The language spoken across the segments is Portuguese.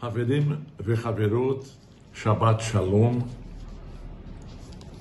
Haverim vechaverot, Shabbat Shalom.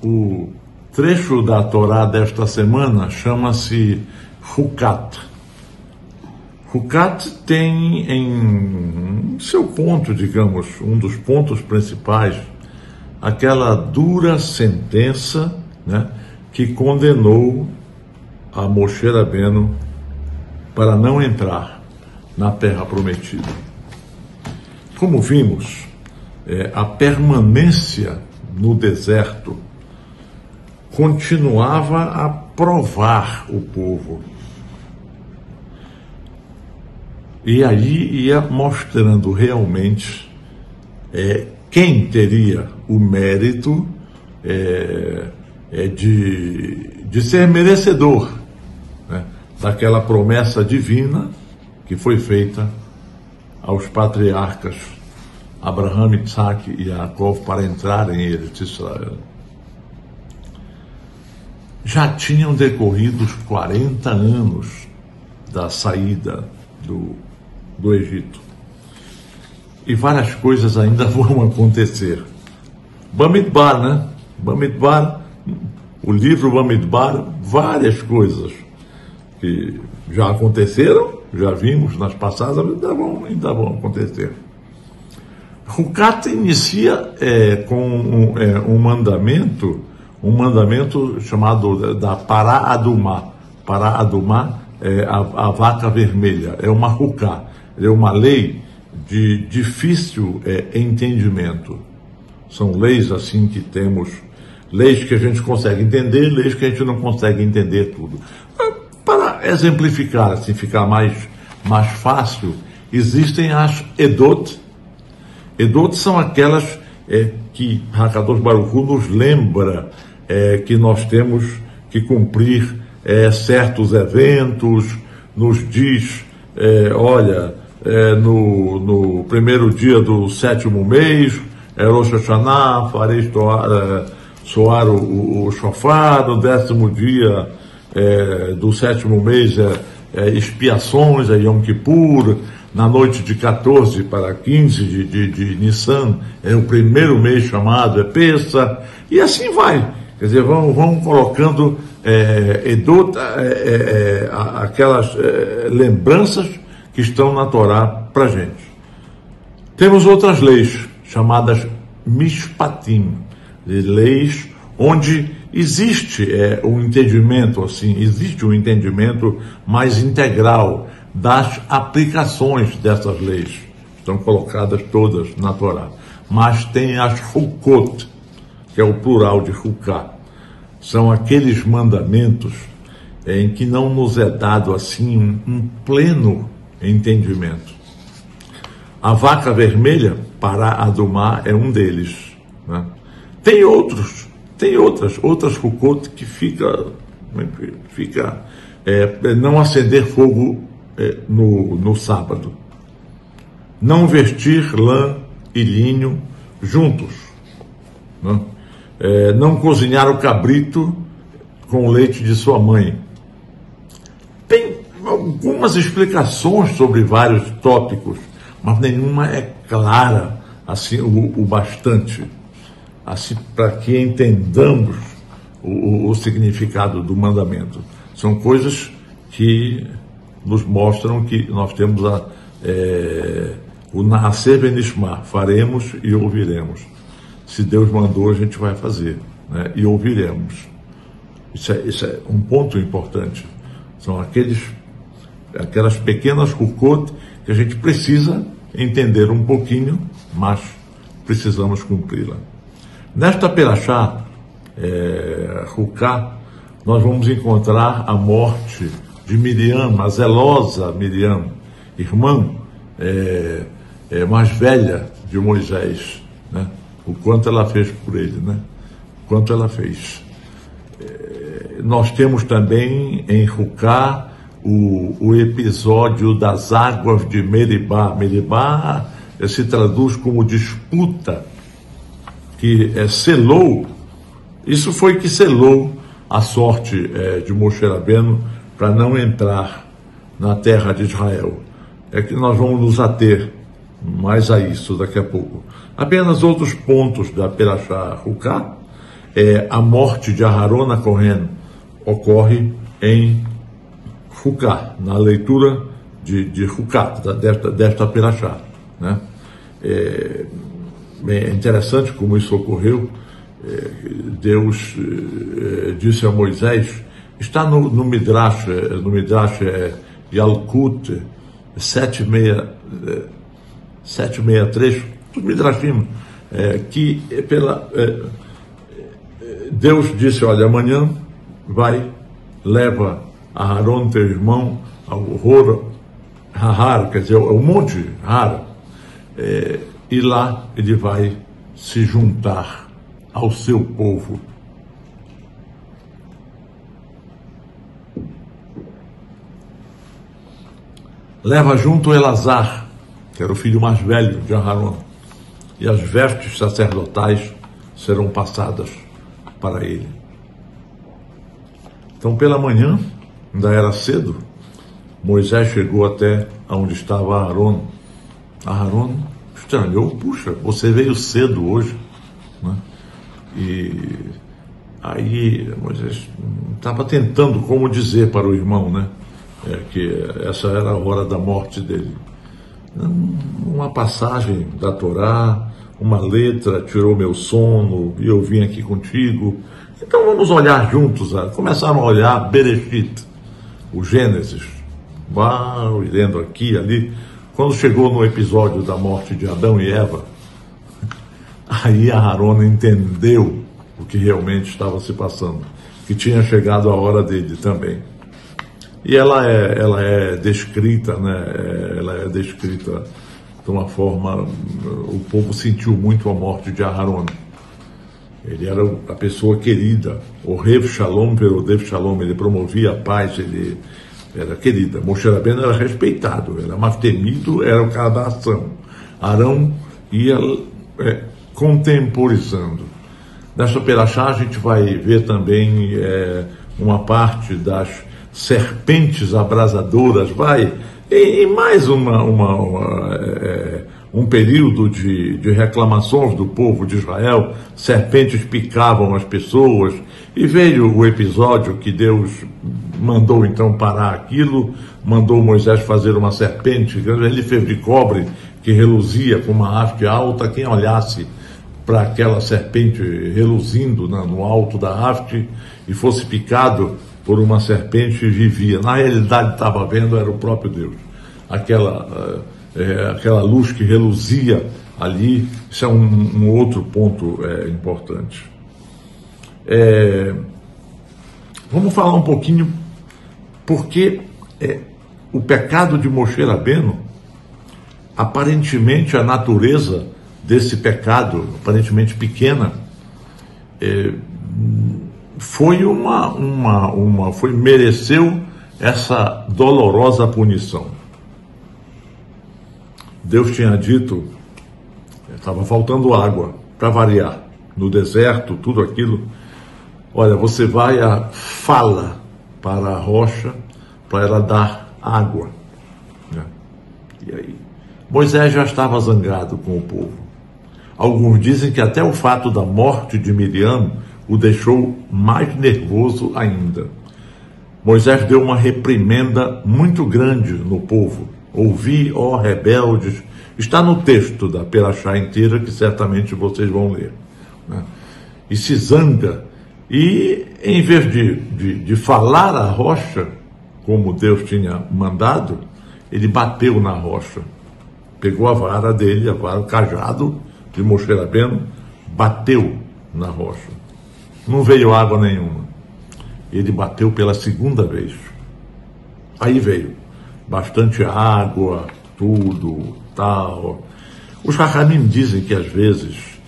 O trecho da Torá desta semana chama-se Hukat. Hukat tem em seu ponto, digamos, um dos pontos principais, aquela dura sentença, né, que condenou a Moshe Rabbeinu para não entrar na Terra Prometida. Como vimos, a permanência no deserto continuava a provar o povo. E aí ia mostrando realmente quem teria o mérito de ser merecedor, né, daquela promessa divina que foi feita aos patriarcas Abraham, Isaac e Jacob para entrarem em Eretz Israel. Já tinham decorrido os 40 anos da saída do Egito. E várias coisas ainda vão acontecer. Bamidbar, né? Bamidbar, o livro Bamidbar, várias coisas que já aconteceram, já vimos nas passadas, ainda vão acontecer. Hukat inicia com um mandamento chamado da Pará Adumá. Pará Adumá é a vaca vermelha, é uma Huká, é uma lei de difícil entendimento. São leis assim que temos, leis que a gente consegue entender, leis que a gente não consegue entender tudo. Para exemplificar, assim, ficar mais fácil, existem as Edot. Edot são aquelas que Hakadosh Baruch Hu nos lembra que nós temos que cumprir certos eventos, nos diz, olha, no primeiro dia do 7º mês, Rosh Hashanah, farei soar o shofar, no 10º dia do 7º mês expiações, Yom Kippur, na noite de 14 para 15 de Nissan, o primeiro mês chamado Pesach, e assim vai. Quer dizer, vão colocando aquelas lembranças que estão na Torá para a gente. Temos outras leis, chamadas Mishpatim, leis onde existe um entendimento, assim, existe um entendimento mais integral das aplicações dessas leis. Estão colocadas todas na Torá. Mas tem as Hukot, que é o plural de Huká. São aqueles mandamentos em que não nos é dado assim um pleno entendimento. A vaca vermelha, Pará Adumá, é um deles, né? Tem outras Hukot que fica não acender fogo no sábado, não vestir lã e linho juntos, né? Não cozinhar o cabrito com o leite de sua mãe. Tem algumas explicações sobre vários tópicos, mas nenhuma é clara assim o bastante assim para que entendamos o significado do mandamento. São coisas que nos mostram que nós temos o Naaser Benishma, faremos e ouviremos. Se Deus mandou, a gente vai fazer, né? E ouviremos. Isso é um ponto importante. São aquelas pequenas Hukot que a gente precisa entender um pouquinho, mas precisamos cumpri-la. Nesta Perashá, Huká, nós vamos encontrar a morte de Miriam, a zelosa Miriam, irmã mais velha de Moisés, né? O quanto ela fez por ele, né? O quanto ela fez. Nós temos também em Huká o episódio das águas de Meribá. Meribá se traduz como disputa, que selou, isso foi que selou a sorte de Moshe Rabbeinu para não entrar na terra de Israel. É que nós vamos nos ater mais a isso daqui a pouco. Apenas outros pontos da Perashá Huká. A morte de Aharon HaKohen ocorre em Huká, na leitura de Huká, desta Perashá, né? É interessante como isso ocorreu. Deus disse a Moisés, está no Midrash Yalkut 763, os Midrashim, que Deus disse, olha, amanhã leva Aharon, teu irmão, ao Har, quer dizer, ao monte Har, e lá ele vai se juntar ao seu povo. Leva junto Elazar, que era o filho mais velho de Aharon, e as vestes sacerdotais serão passadas para ele. Então, pela manhã, ainda era cedo, Moisés chegou até onde estava Aharon. Aharon estranhou, puxa, você veio cedo hoje, né? E aí Moisés estava tentando como dizer para o irmão, né, que essa era a hora da morte dele. Uma passagem da Torá, uma letra tirou meu sono e eu vim aqui contigo. Então vamos olhar juntos. Começaram a olhar Bereshit, o Gênesis. Uau, lendo aqui, ali. Quando chegou no episódio da morte de Adão e Eva, aí Aharon entendeu o que realmente estava se passando, que tinha chegado a hora dele também. E ela é descrita, né? Ela é descrita de uma forma, o povo sentiu muito a morte de Aharon. Ele era a pessoa querida, o Rev Shalom pelo Dev Shalom, ele promovia a paz, ele era querida. Moshe Rabbeinu era respeitado, era mais temido, era o cara da ação. Arão ia contemporizando. Nessa Perashá a gente vai ver também uma parte das serpentes abrasadoras, e mais um período de reclamações do povo de Israel. Serpentes picavam as pessoas, e veio o episódio que Deus mandou então parar aquilo, mandou Moisés fazer uma serpente, ele fez de cobre, que reluzia com uma haste alta. Quem olhasse para aquela serpente reluzindo no alto da haste e fosse picado por uma serpente, vivia. Na realidade, estava vendo, era o próprio Deus. Aquela luz que reluzia ali. Isso é um outro ponto importante. Vamos falar um pouquinho porque o pecado de Moshe Rabbeinu, aparentemente a natureza desse pecado, aparentemente pequena, mereceu essa dolorosa punição. Deus tinha dito, estava faltando água, para variar, no deserto, tudo aquilo. Olha, você vai fala para a rocha, para ela dar água. E aí, Moisés já estava zangado com o povo. Alguns dizem que até o fato da morte de Miriam o deixou mais nervoso ainda. Moisés deu uma reprimenda muito grande no povo. Ouvi, ó rebeldes, está no texto da Perashá inteira, que certamente vocês vão ler, né? E se zanga, e em vez de falar à rocha, como Deus tinha mandado, ele bateu na rocha. Pegou a vara dele, o cajado de Moshe Rabbeinu, bateu na rocha. Não veio água nenhuma. Ele bateu pela segunda vez. Aí veio bastante água, tudo, tal. Os Chachamim dizem que às vezes,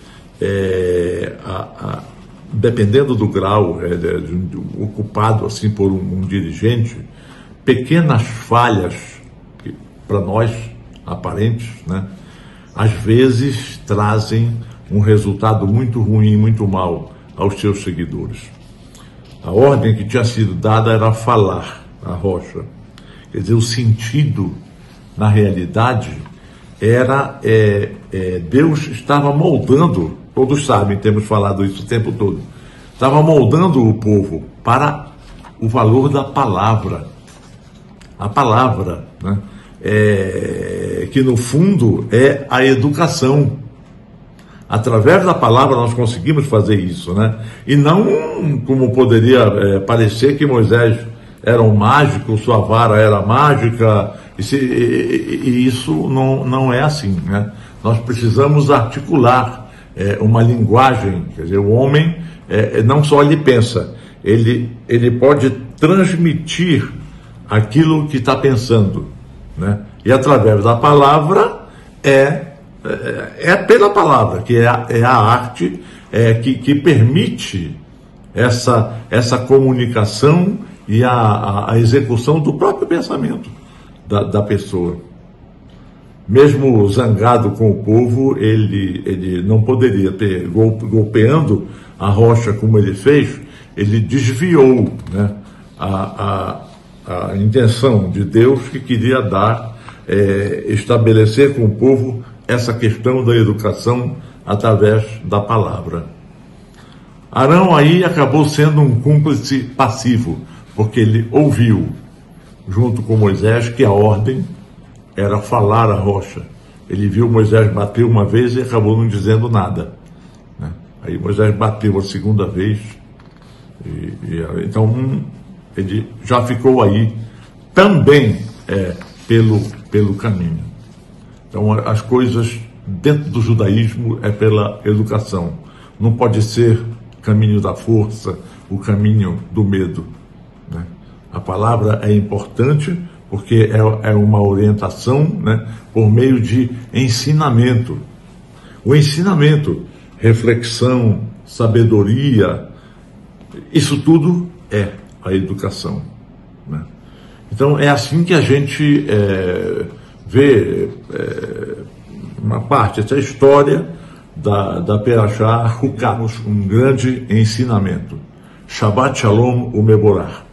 dependendo do grau ocupado assim por um dirigente, pequenas falhas, para nós aparentes, né, às vezes trazem um resultado muito ruim, muito mal aos seus seguidores. A ordem que tinha sido dada era falar à rocha. Quer dizer, o sentido, na realidade, Deus estava moldando, todos sabem, temos falado isso o tempo todo, estava moldando o povo para o valor da palavra. A palavra, né? Que no fundo é a educação. Através da palavra nós conseguimos fazer isso, né? E não como poderia parecer que Moisés era um mágico, sua vara era mágica, e isso não é assim, né? Nós precisamos articular uma linguagem, quer dizer, o homem não só ele pensa, ele pode transmitir aquilo que está pensando, né? E através da palavra pela palavra, que é a arte que permite essa comunicação e a execução do próprio pensamento da pessoa. Mesmo zangado com o povo, ele não poderia ter, golpeando a rocha como ele fez, ele desviou, né, a intenção de Deus que queria estabelecer com o povo essa questão da educação através da palavra. Arão aí acabou sendo um cúmplice passivo, porque ele ouviu, junto com Moisés, que a ordem era falar a rocha. Ele viu Moisés bater uma vez e acabou não dizendo nada, né? Aí Moisés bateu a segunda vez, então ele já ficou aí também pelo caminho. Então as coisas dentro do judaísmo é pela educação. Não pode ser caminho da força, o caminho do medo, né? A palavra é importante porque é uma orientação, né, por meio de ensinamento. O ensinamento, reflexão, sabedoria, isso tudo é a educação, né? Então é assim que a gente vê uma parte, essa história da Perashá Hukat, um grande ensinamento. Shabbat Shalom Umeborah.